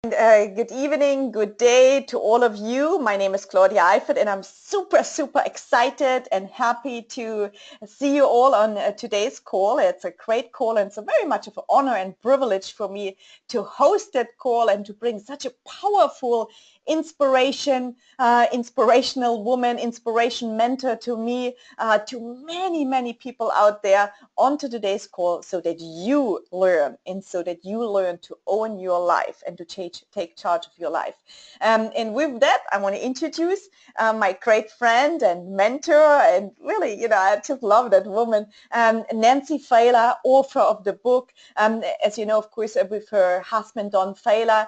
Good evening, good day to all of you. My name is Claudia Eifert, and I'm super excited and happy to see you all on today's call. It's a great call, and it's a very much of an honor and privilege for me to host that call and to bring such a powerful inspirational woman, inspiration mentor to me, to many people out there onto today's call, so that you learn and so that you learn to own your life and to take charge of your life. And with that, I want to introduce my great friend and mentor, and really, I just love that woman, Nancy Failla, author of the book, as you know, of course, with her husband, Don Failla,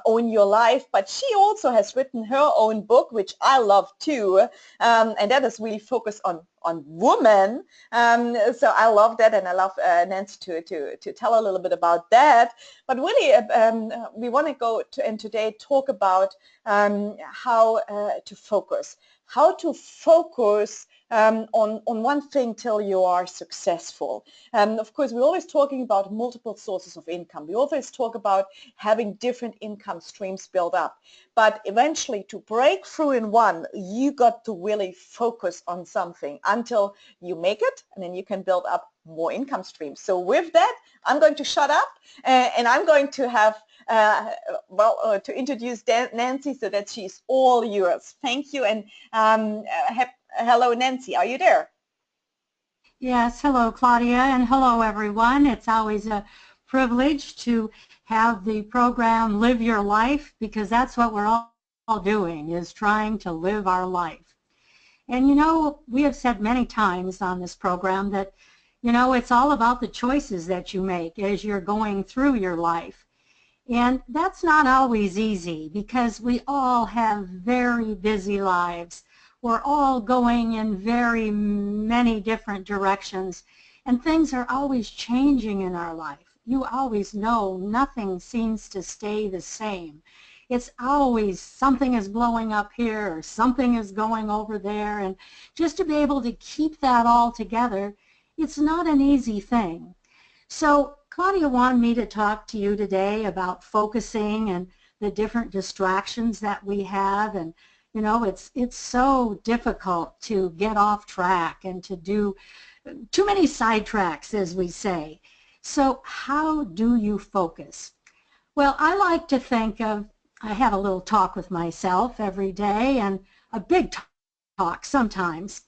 Own Your Life, but she also has written her own book, which I love too, and that is really focused on women. So I love that, and I love Nancy to tell a little bit about that. But really, we want to go to and today talk about how to focus. How to focus on one thing till you are successful. Of course, we're always talking about multiple sources of income. We always talk about having different income streams built up. But eventually, to break through in one, you got to really focus on something until you make it, and then you can build up more income streams. So with that, I'm going to shut up, and I'm going to have to introduce Nancy, so that she's all yours. Thank you, and hello, Nancy. Are you there? Yes, hello Claudia, and hello everyone. It's always a privilege to have the program Live Your Life, because that's what we're all doing, is trying to live our life. And we have said many times on this program that, it's all about the choices that you make as you're going through your life. And that's not always easy, because we all have very busy lives. We're all going in very many different directions, and things are always changing in our life. You always know nothing seems to stay the same. It's always something is blowing up here or something is going over there, and just to be able to keep that all together, it's not an easy thing. So Claudia wanted me to talk to you today about focusing and the different distractions that we have. And it's so difficult to get off track and to do too many sidetracks, as we say. So how do you focus? Well, I like to think of, I have a little talk with myself every day, and a big talk sometimes.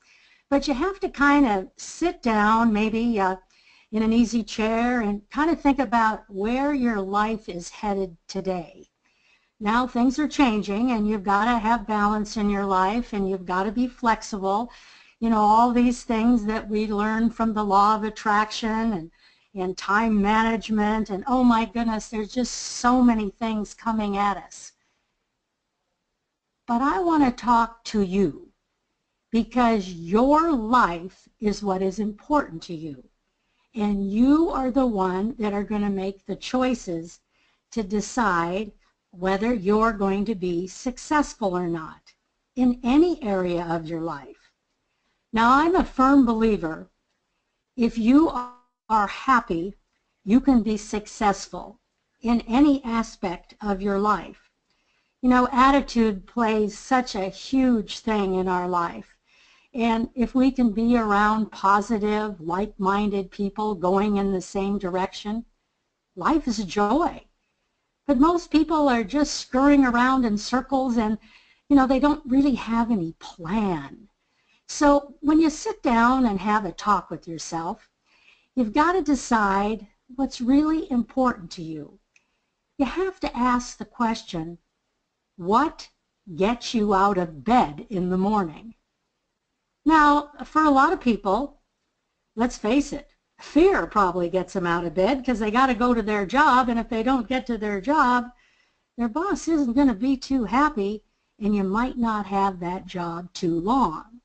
But you have to kind of sit down, maybe in an easy chair, and kind of think about where your life is headed today. Now things are changing, and you've got to have balance in your life, and you've got to be flexible. All these things that we learn from the law of attraction and time management, and oh my goodness, there's just so many things coming at us. But I want to talk to you, because your life is what is important to you. And you are the one that are going to make the choices to decide whether you're going to be successful or not in any area of your life. Now, I'm a firm believer, if you are happy, you can be successful in any aspect of your life. Attitude plays such a huge thing in our life. And if we can be around positive, like-minded people going in the same direction, life is a joy. But most people are just scurrying around in circles, and they don't really have any plan. So when you sit down and have a talk with yourself, you've got to decide what's really important to you. You have to ask the question, what gets you out of bed in the morning? Now, for a lot of people, let's face it, fear probably gets them out of bed, because they got to go to their job, and if they don't get to their job, their boss isn't going to be too happy, and you might not have that job too long.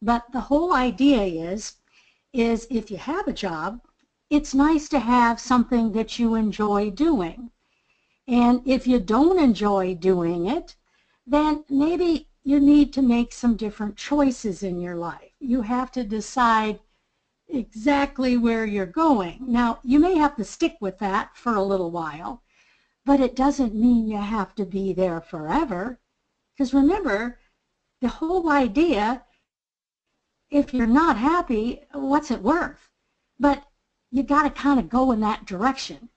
But the whole idea is if you have a job, it's nice to have something that you enjoy doing. And if you don't enjoy doing it, then maybe you need to make some different choices in your life. You have to decide exactly where you're going. Now, you may have to stick with that for a little while, but it doesn't mean you have to be there forever. Because remember, the whole idea, if you're not happy, what's it worth? But you got to kind of go in that direction.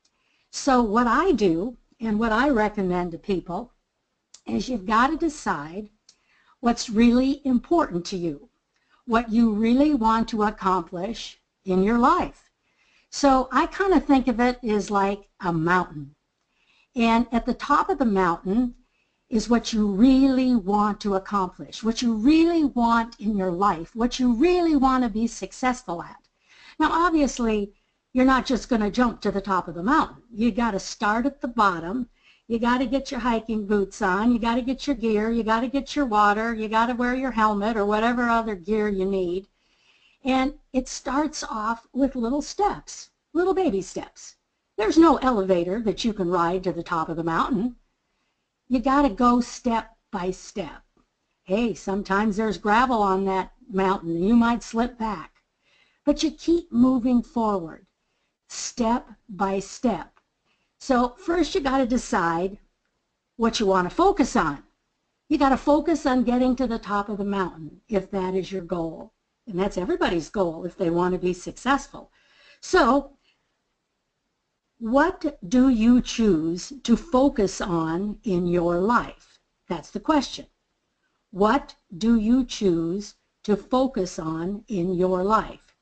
So what I do and what I recommend to people is you've got to decide what's really important to you, what you really want to accomplish in your life. So I kind of think of it as like a mountain. And at the top of the mountain is what you really want to accomplish, what you really want in your life, what you really want to be successful at. Now, obviously, you're not just going to jump to the top of the mountain. You got to start at the bottom. You got to get your hiking boots on. You got to get your gear. You got to get your water. You got to wear your helmet or whatever other gear you need. And it starts off with little steps, little baby steps. There's no elevator that you can ride to the top of the mountain. You got to go step by step. Hey, sometimes there's gravel on that mountain and you might slip back. But you keep moving forward, step by step. So first you got to decide what you want to focus on. You got to focus on getting to the top of the mountain if that is your goal. And that's everybody's goal if they want to be successful. So what do you choose to focus on in your life? That's the question. What do you choose to focus on in your life?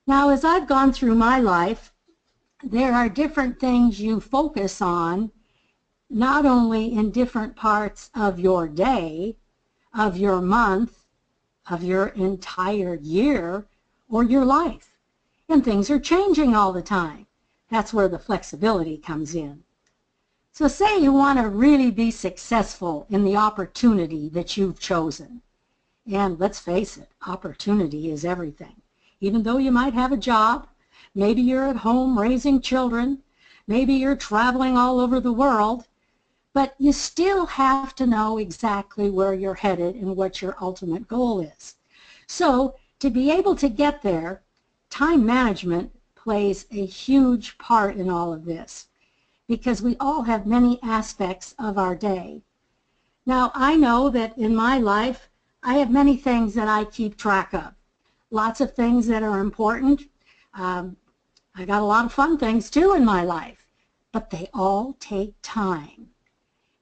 Now, as I've gone through my life, there are different things you focus on, not only in different parts of your day, of your month, of your entire year, or your life. And things are changing all the time. That's where the flexibility comes in. So say you want to really be successful in the opportunity that you've chosen. And let's face it, opportunity is everything. Even though you might have a job, maybe you're at home raising children, maybe you're traveling all over the world, but you still have to know exactly where you're headed and what your ultimate goal is. So to be able to get there, time management plays a huge part in all of this because we all have many aspects of our day. Now, I know that in my life, I have many things that I keep track of. Lots of things that are important. I got a lot of fun things too in my life, but they all take time.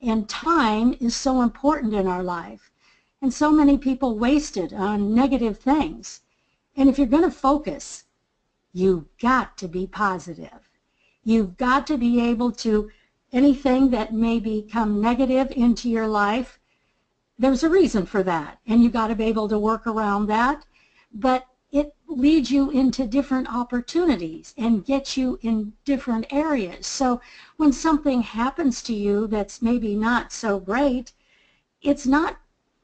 And time is so important in our life. And so many people waste it on negative things. And if you're going to focus, you've got to be positive. You've got to be able to, anything that may become negative into your life, there's a reason for that. And you've got to be able to work around that. But it leads you into different opportunities and gets you in different areas. So when something happens to you that's maybe not so great, it's not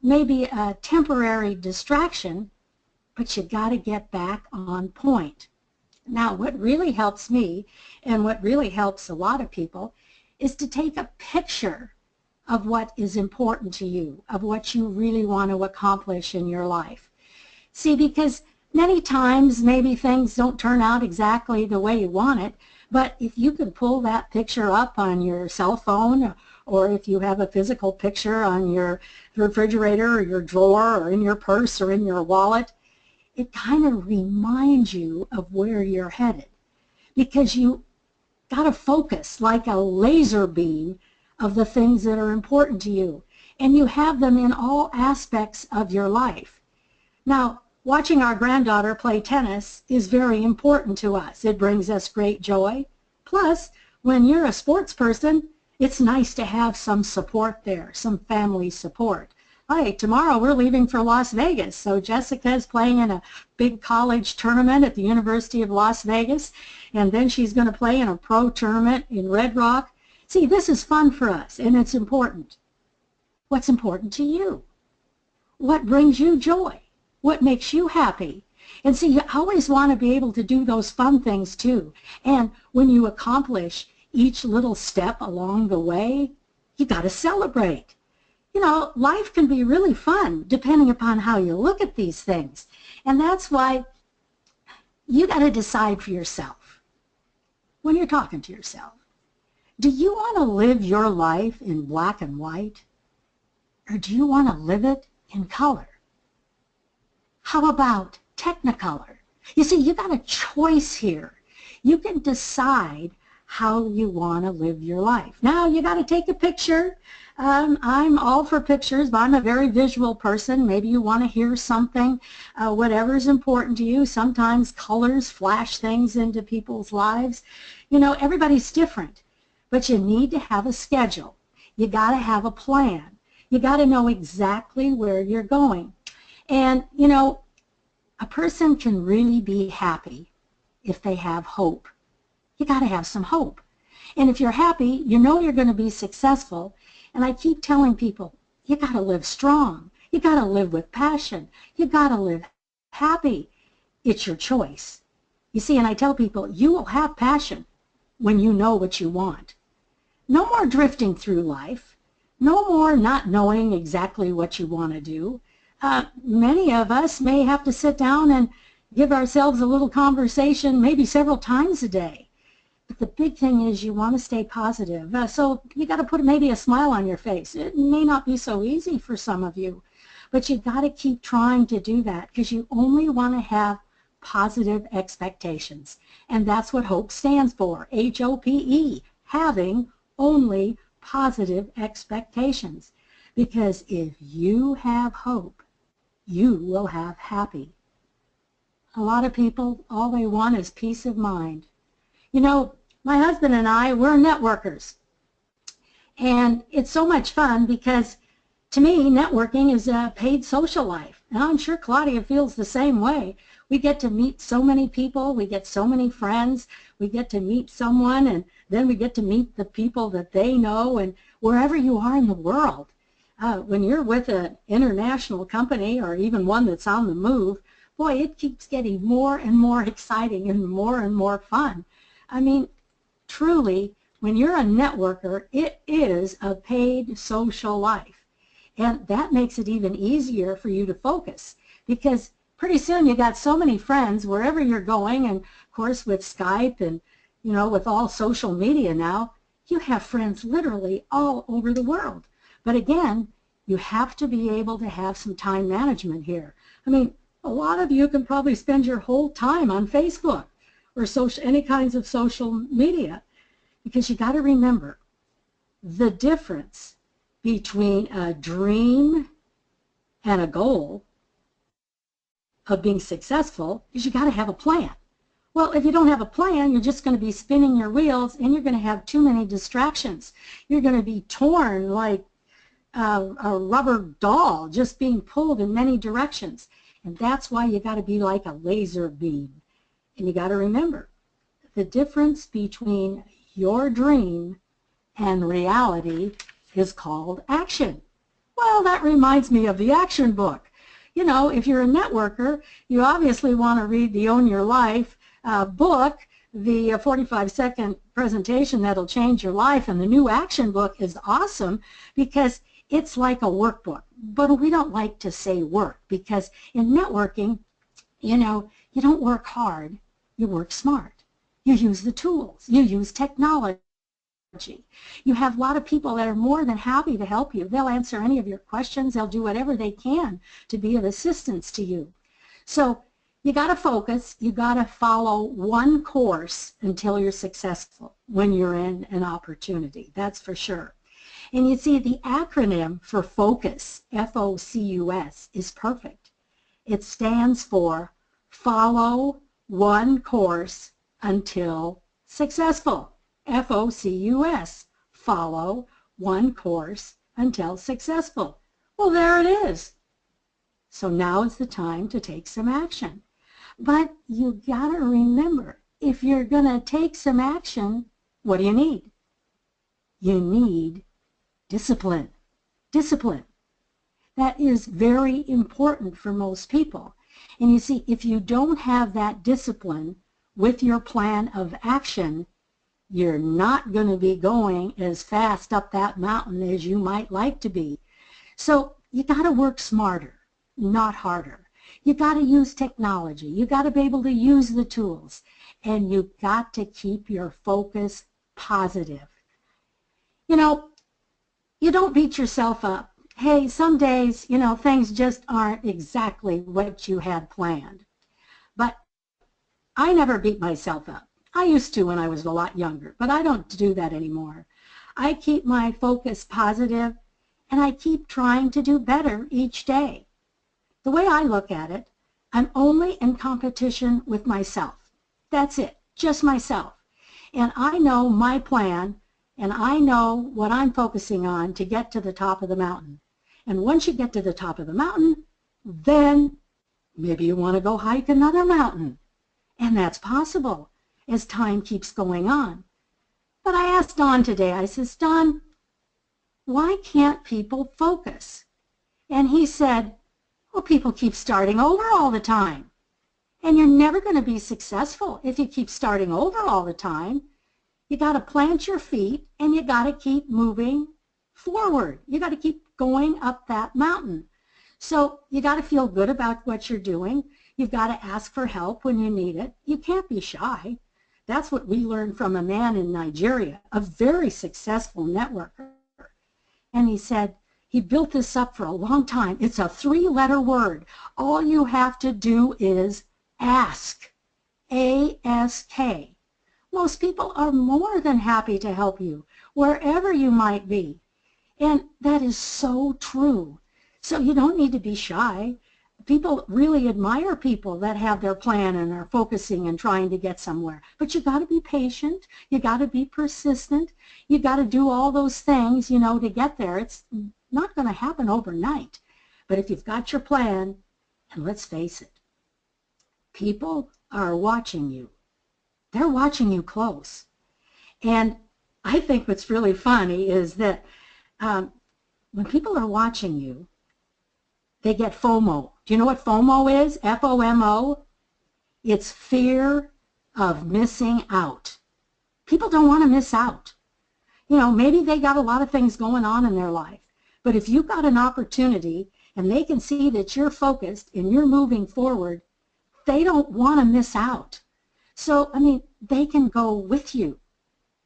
maybe a temporary distraction, but you got to get back on point. Now, what really helps me and what really helps a lot of people is to take a picture of what is important to you, of what you really want to accomplish in your life. See, because many times maybe things don't turn out exactly the way you want it, but if you could pull that picture up on your cell phone, or if you have a physical picture on your refrigerator or your drawer or in your purse or in your wallet, it kind of reminds you of where you're headed, because you got to focus like a laser beam of the things that are important to you, and you have them in all aspects of your life. Now, watching our granddaughter play tennis is very important to us. It brings us great joy. Plus, when you're a sports person, it's nice to have some support there, some family support. Hey, tomorrow we're leaving for Las Vegas, so Jessica is playing in a big college tournament at the University of Las Vegas, and then she's going to play in a pro tournament in Red Rock. See, this is fun for us, and it's important. What's important to you? What brings you joy? What makes you happy? And see, you always want to be able to do those fun things too. And when you accomplish each little step along the way, you got to celebrate. You know, life can be really fun depending upon how you look at these things. And that's why you got to decide for yourself when you're talking to yourself. Do you want to live your life in black and white? Or do you want to live it in color? How about Technicolor? You see, you got a choice here. You can decide how you want to live your life. Now, you got to take a picture. I'm all for pictures, but I'm a very visual person. Maybe you want to hear something, whatever is important to you. Sometimes colors flash things into people's lives. You know, everybody's different, but you need to have a schedule. You got to have a plan. You got to know exactly where you're going. And, you know, a person can really be happy if they have hope. You got to have some hope. And if you're happy, you know you're going to be successful. And I keep telling people, you got to live strong. You got to live with passion. You got to live happy. It's your choice. You see, and I tell people, you will have passion when you know what you want. No more drifting through life. No more not knowing exactly what you want to do. Many of us may have to sit down and give ourselves a little conversation maybe several times a day. But the big thing is you want to stay positive. So you got to put maybe a smile on your face. It may not be so easy for some of you, but you got to keep trying to do that because you only want to have positive expectations. And that's what HOPE stands for, H-O-P-E, having only positive expectations. Because if you have hope, you will have happy. A lot of people, all they want is peace of mind. You know, my husband and I, we're networkers. And it's so much fun because to me, networking is a paid social life. And I'm sure Claudia feels the same way. We get to meet so many people. We get so many friends. We get to meet someone, and then we get to meet the people that they know, and wherever you are in the world. When you're with an international company or even one that's on the move, boy, it keeps getting more and more exciting and more fun. I mean, truly, when you're a networker, it is a paid social life. And that makes it even easier for you to focus because pretty soon you got so many friends wherever you're going, and of course with Skype and, you know, with all social media now, you have friends literally all over the world. But again, you have to be able to have some time management here. I mean, a lot of you can probably spend your whole time on Facebook or any kinds of social media because you got to remember the difference between a dream and a goal of being successful is you got to have a plan. Well, if you don't have a plan, you're just going to be spinning your wheels and you're going to have too many distractions. You're going to be torn like a rubber doll just being pulled in many directions. And that's why you got to be like a laser beam. And you got to remember the difference between your dream and reality is called action. Well, that reminds me of the action book. You know, if you're a networker, you obviously want to read the Own Your Life book, the 45-second presentation that'll change your life, and the new action book is awesome because it's like a workbook. But we don't like to say work because in networking, you know, you don't work hard, you work smart. You use the tools, you use technology. You have a lot of people that are more than happy to help you. They'll answer any of your questions. They'll do whatever they can to be of assistance to you. So you got to focus. You got to follow one course until you're successful when you're in an opportunity. That's for sure. And you see the acronym for FOCUS, F-O-C-U-S, is perfect. It stands for Follow One Course Until Successful. F-O-C-U-S, follow one course until successful. Well, there it is. So now is the time to take some action. But you got to remember, if you're going to take some action, what do you need? You need discipline. Discipline. That is very important for most people. And you see, if you don't have that discipline with your plan of action, you're not going to be going as fast up that mountain as you might like to be. So you got to work smarter, not harder. You got to use technology. You got to be able to use the tools. And you got to keep your focus positive. You know, you don't beat yourself up. Hey, some days, things just aren't exactly what you had planned. But I never beat myself up. I used to when I was a lot younger, but I don't do that anymore. I keep my focus positive, and I keep trying to do better each day. The way I look at it, I'm only in competition with myself. That's it, just myself. And I know my plan, and I know what I'm focusing on to get to the top of the mountain. And once you get to the top of the mountain, then maybe you want to go hike another mountain. And that's possible as time keeps going on. But I asked Don today, I says, Don, why can't people focus? And he said, well, people keep starting over all the time. And you're never going to be successful if you keep starting over all the time. You got to plant your feet and you got to keep moving forward. You got to keep going up that mountain. So you got to feel good about what you're doing. You've got to ask for help when you need it. You can't be shy. That's what we learned from a man in Nigeria, a very successful networker. And he said he built this up for a long time. It's a 3-letter word. All you have to do is ask. A-S-K. Most people are more than happy to help you wherever you might be. And that is so true. So you don't need to be shy. People really admire people that have their plan and are focusing and trying to get somewhere. But you got to be patient. You got to be persistent. You got to do all those things, to get there. It's not going to happen overnight. But if you've got your plan, and let's face it, people are watching you. They're watching you close. And I think what's really funny is that when people are watching you, they get FOMO. Do you know what FOMO is? F-O-M-O? It's fear of missing out. People don't want to miss out. Maybe they got a lot of things going on in their life. But if you've got an opportunity and they can see that you're focused and you're moving forward, they don't want to miss out. So, they can go with you.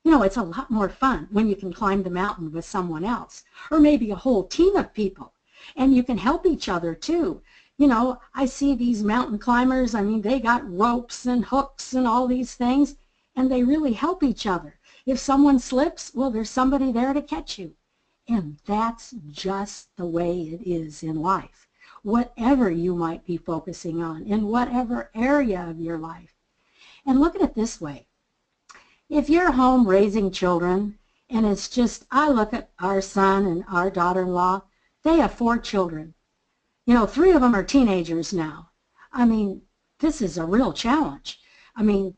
It's a lot more fun when you can climb the mountain with someone else, or maybe a whole team of people. And you can help each other too. I see these mountain climbers, they got ropes and hooks and all these things, and they really help each other. If someone slips, well, there's somebody there to catch you. And that's just the way it is in life. Whatever you might be focusing on, in whatever area of your life. And look at it this way. If you're home raising children, and it's just, I look at our son and our daughter-in-law, they have 4 children. 3 of them are teenagers now. This is a real challenge. 2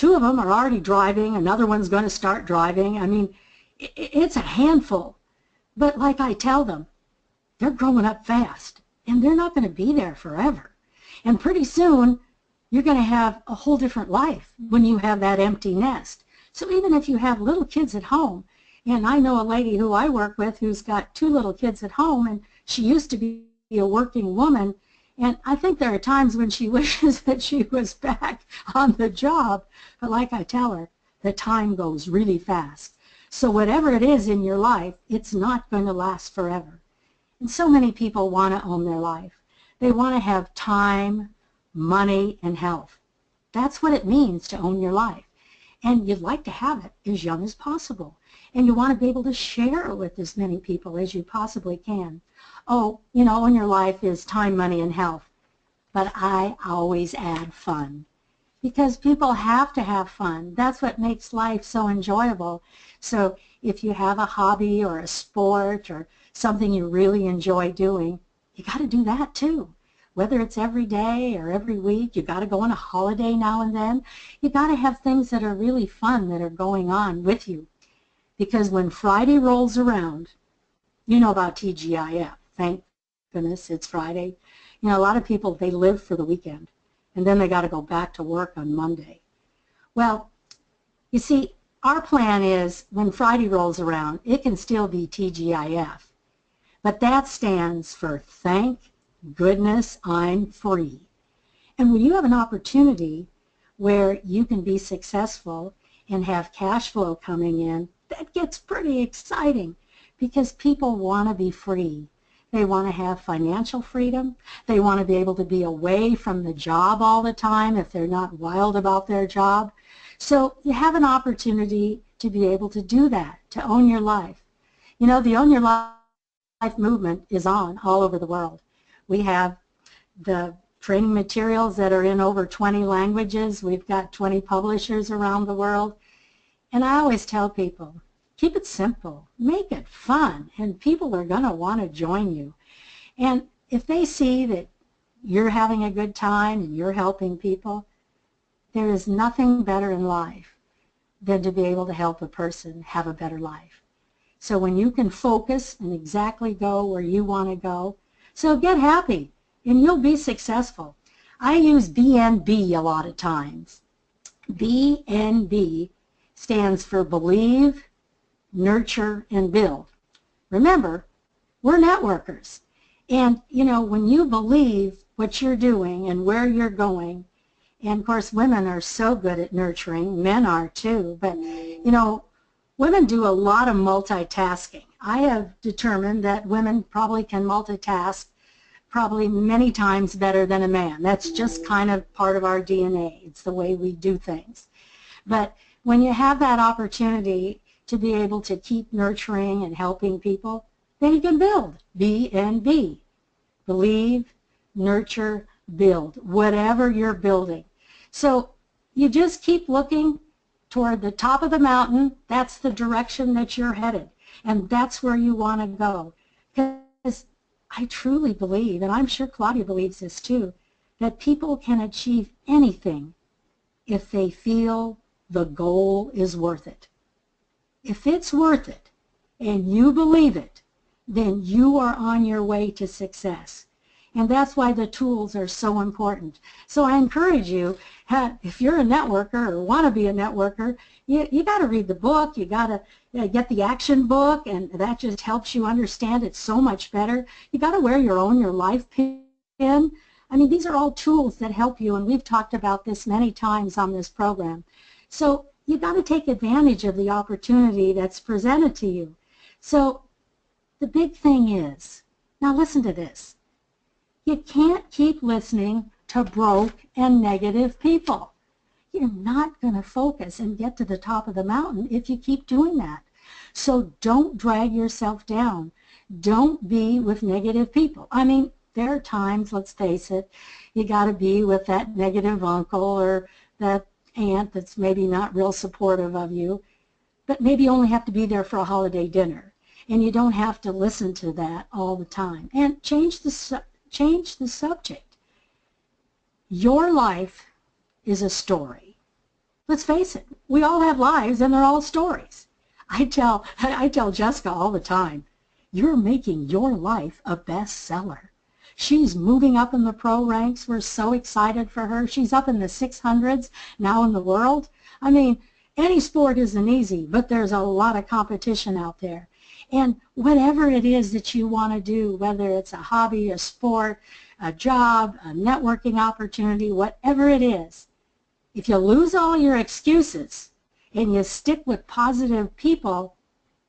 of them are already driving. Another one's going to start driving. It's a handful. But like I tell them, they're growing up fast, and they're not going to be there forever. And pretty soon, you're going to have a whole different life when you have that empty nest. So even if you have little kids at home, and I know a lady who I work with who's got 2 little kids at home, and she used to be a working woman, and I think there are times when she wishes that she was back on the job. But like I tell her, the time goes really fast. So whatever it is in your life, it's not going to last forever. And so many people want to own their life. They want to have time, money, and health. That's what it means to own your life. And you'd like to have it as young as possible. And you want to be able to share it with as many people as you possibly can. Oh, own your life is time, money, and health. But I always add fun. Because people have to have fun. That's what makes life so enjoyable. So if you have a hobby or a sport or something you really enjoy doing, you got to do that too. Whether it's every day or every week, you got to go on a holiday now and then. You got to have things that are really fun that are going on with you. Because when Friday rolls around, you know about TGIF. Thank goodness it's Friday. A lot of people, they live for the weekend, and then they got to go back to work on Monday. Well, you see, our plan is when Friday rolls around, it can still be TGIF. But that stands for thank goodness I'm free. And when you have an opportunity where you can be successful and have cash flow coming in, that gets pretty exciting because people want to be free. They want to have financial freedom. They want to be able to be away from the job all the time if they're not wild about their job. So you have an opportunity to be able to do that, to own your life. You know, the Own Your Life movement is on all over the world. We have the training materials that are in over 20 languages. We've got 20 publishers around the world. And I always tell people, keep it simple, make it fun, and people are going to want to join you. And if they see that you're having a good time and you're helping people, there is nothing better in life than to be able to help a person have a better life. So when you can focus and exactly go where you want to go, so get happy and you'll be successful. I use BNB a lot of times. BNB stands for believe, nurture, and build. Remember, we're networkers. And, you know, when you believe what you're doing and where you're going, and of course women are so good at nurturing, men are too, but, you know, women do a lot of multitasking. I have determined that women probably can multitask probably many times better than a man. That's just kind of part of our DNA. It's the way we do things. But when you have that opportunity to be able to keep nurturing and helping people, then you can build. B&B. Believe, nurture, build. Whatever you're building. So you just keep looking toward the top of the mountain. That's the direction that you're headed. And that's where you want to go. Because I truly believe, and I'm sure Claudia believes this too, that people can achieve anything if they feel the goal is worth it. If it's worth it and you believe it, then you are on your way to success. And that's why the tools are so important. So I encourage you, if you're a networker or want to be a networker, you got to read the book. You got to get the action book, and that just helps you understand it so much better. You got to wear your Own Your Life pin. I mean, these are all tools that help you, and we've talked about this many times on this program. So you got to take advantage of the opportunity that's presented to you. So the big thing is, now listen to this. You can't keep listening to broke and negative people. You're not going to focus and get to the top of the mountain if you keep doing that. So don't drag yourself down. Don't be with negative people. I mean, there are times, let's face it, you got to be with that negative uncle or that aunt that's maybe not real supportive of you, but maybe you only have to be there for a holiday dinner. And you don't have to listen to that all the time. And change the subject. Your life is a story. Let's face it, we all have lives and they're all stories. I tell Jessica all the time, you're making your life a bestseller. She's moving up in the pro ranks. We're so excited for her. She's up in the 600s now in the world. I mean, any sport isn't easy, but there's a lot of competition out there. And whatever it is that you want to do, whether it's a hobby, a sport, a job, a networking opportunity, whatever it is, if you lose all your excuses and you stick with positive people,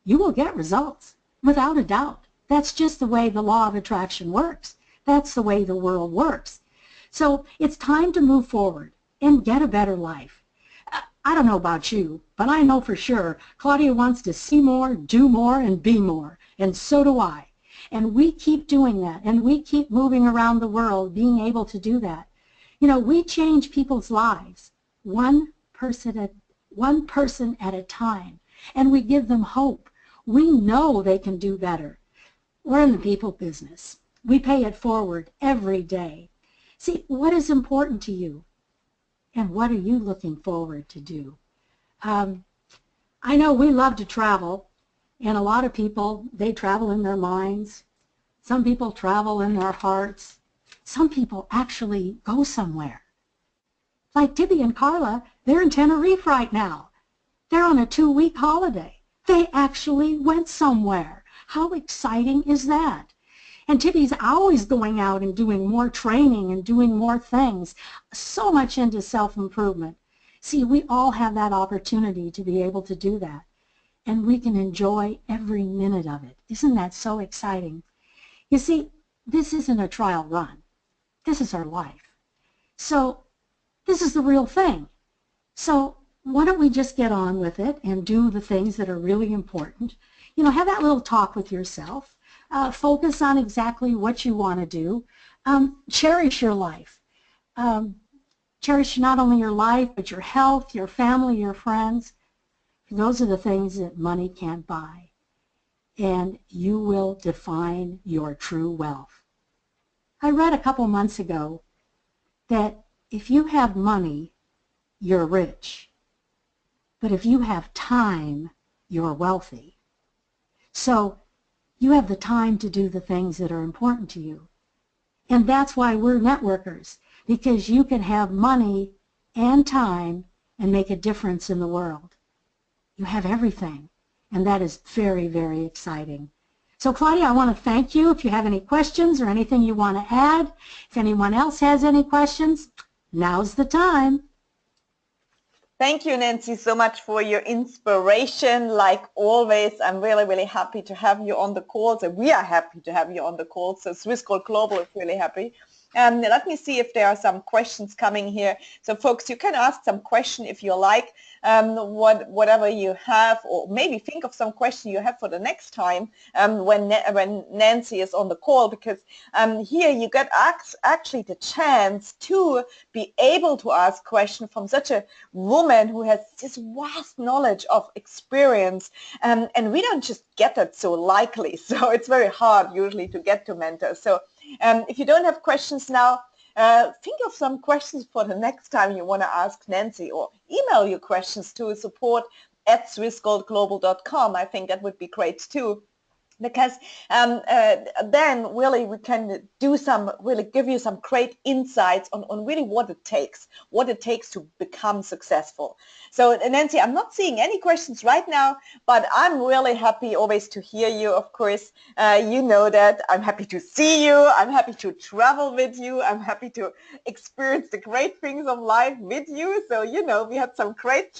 you will get results, without a doubt. That's just the way the law of attraction works. That's the way the world works. So it's time to move forward and get a better life. I don't know about you, but I know for sure Claudia wants to see more, do more, and be more. And so do I. And we keep doing that, and we keep moving around the world being able to do that. You know, we change people's lives one person at a time, and we give them hope. We know they can do better. We're in the people business. We pay it forward every day. See, what is important to you? And what are you looking forward to do? I know we love to travel, and a lot of people, they travel in their minds. Some people travel in their hearts. Some people actually go somewhere. Like Tibby and Carla, they're in Tenerife right now. They're on a 2-week holiday. They actually went somewhere. How exciting is that? And Tibby's always going out and doing more training and doing more things, so much into self-improvement. See, we all have that opportunity to be able to do that. and we can enjoy every minute of it. Isn't that so exciting? You see, this isn't a trial run. This is our life. So this is the real thing. So why don't we just get on with it and do the things that are really important? You know, have that little talk with yourself. Focus on exactly what you want to do. Cherish your life. Cherish not only your life, but your health, your family, your friends. Those are the things that money can't buy. And you will define your true wealth. I read a couple months ago that if you have money, you're rich. But if you have time, you're wealthy. So you have the time to do the things that are important to you. And that's why we're networkers, because you can have money and time and make a difference in the world. You have everything, and that is very, very exciting. So Claudia, I want to thank you. If you have any questions or anything you want to add, if anyone else has any questions, now's the time. Thank you, Nancy, so much for your inspiration. Like always, I'm really, really happy to have you on the call. So we are happy to have you on the call. So Swiss Gold Global is really happy. Let me see if there are some questions coming here. So folks, you can ask some question if you like, whatever you have, or maybe think of some question you have for the next time when Nancy is on the call, because here you get actually the chance to be able to ask questions from such a woman who has this vast knowledge of experience, and we don't just get that so likely. So it's very hard usually to get to mentors. So if you don't have questions now, think of some questions for the next time you want to ask Nancy, or email your questions to support@swissgoldglobal.com. I think that would be great too, because then really we can do some, really give you some great insights on really what it takes to become successful. So Nancy, I'm not seeing any questions right now, but I'm really happy always to hear you, of course. You know that I'm happy to see you, I'm happy to travel with you, I'm happy to experience the great things of life with you. So, you know, we had some great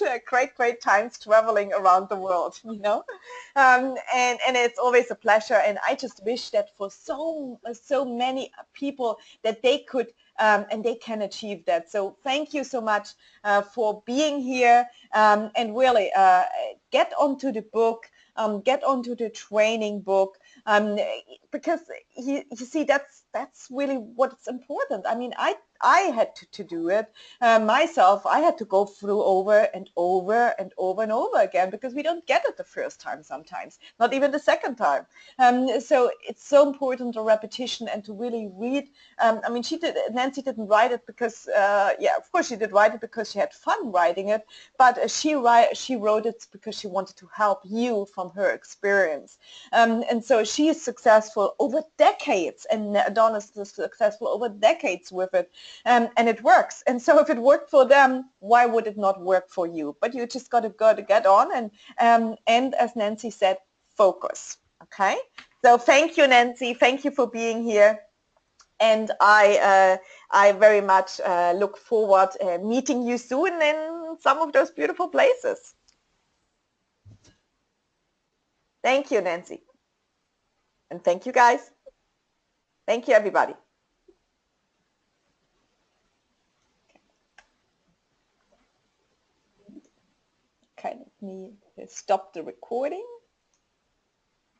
times traveling around the world, you know. And it's always a pleasure, and I just wish that for so many people that they could and they can achieve that. So thank you so much for being here, and really get onto the book, get onto the training book, because you see that's really what's important. I mean, I had to do it myself. I had to go through over and over and over and over again, because we don't get it the first time sometimes, not even the second time. So it's so important, the repetition, and to really read. I mean, Nancy didn't write it because, yeah, of course she did write it because she had fun writing it, but she wrote it because she wanted to help you from her experience. And so she is successful over decades, and Adonis is successful over decades with it. And it works. And so if it worked for them, why would it not work for you? But you just got to get on and as Nancy said, focus. Okay. So thank you, Nancy. Thank you for being here. And I very much look forward meeting you soon in some of those beautiful places. Thank you, Nancy. And thank you, guys. Thank you, everybody. Okay, let me stop the recording.